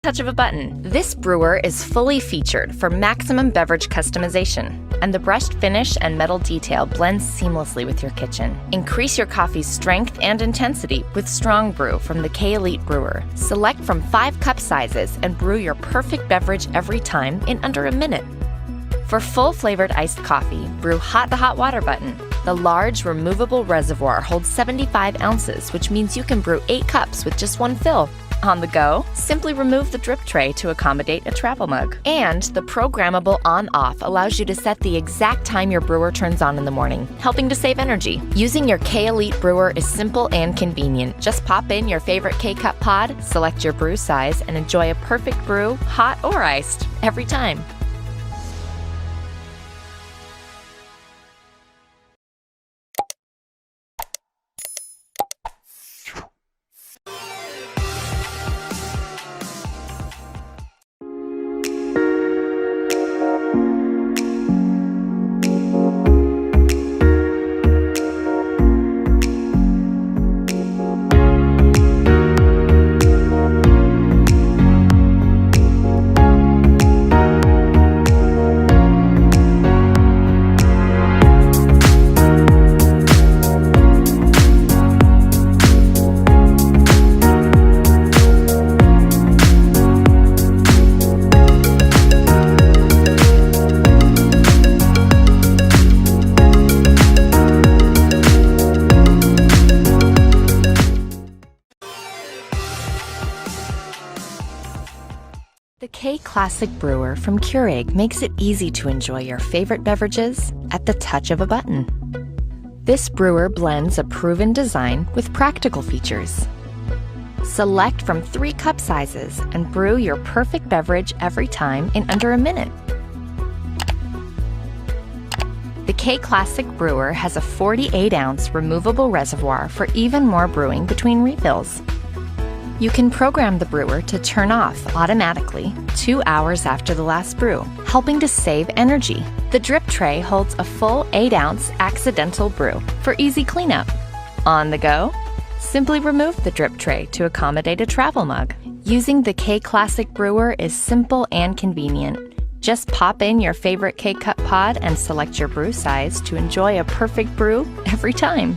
touch of a button. This brewer is fully featured for maximum beverage customization, and the brushed finish and metal detail blends seamlessly with your kitchen. Increase your coffee's strength and intensity with strong brew from the K-Elite brewer. Select from 5 cup sizes and brew your perfect beverage every time in under a minute. For full-flavored iced coffee, brew hot the hot water button. The large removable reservoir holds 75 ounces, which means you can brew 8 cups with just one fill. On the go, simply remove the drip tray to accommodate a travel mug. And the programmable on-off allows you to set the exact time your brewer turns on in the morning, helping to save energy. Using your K-Elite brewer is simple and convenient. Just pop in your favorite K-Cup pod, select your brew size, and enjoy a perfect brew, hot or iced, every time. The K-Classic Brewer from Keurig makes it easy to enjoy your favorite beverages at the touch of a button. This brewer blends a proven design with practical features. Select from 3 cup sizes and brew your perfect beverage every time in under a minute. The K-Classic Brewer has a 48-ounce removable reservoir for even more brewing between refills. You can program the brewer to turn off automatically 2 hours after the last brew, helping to save energy. The drip tray holds a full 8-ounce accidental brew for easy cleanup. On the go, simply remove the drip tray to accommodate a travel mug. Using the K-Classic Brewer is simple and convenient. Just pop in your favorite K-Cup pod and select your brew size to enjoy a perfect brew every time.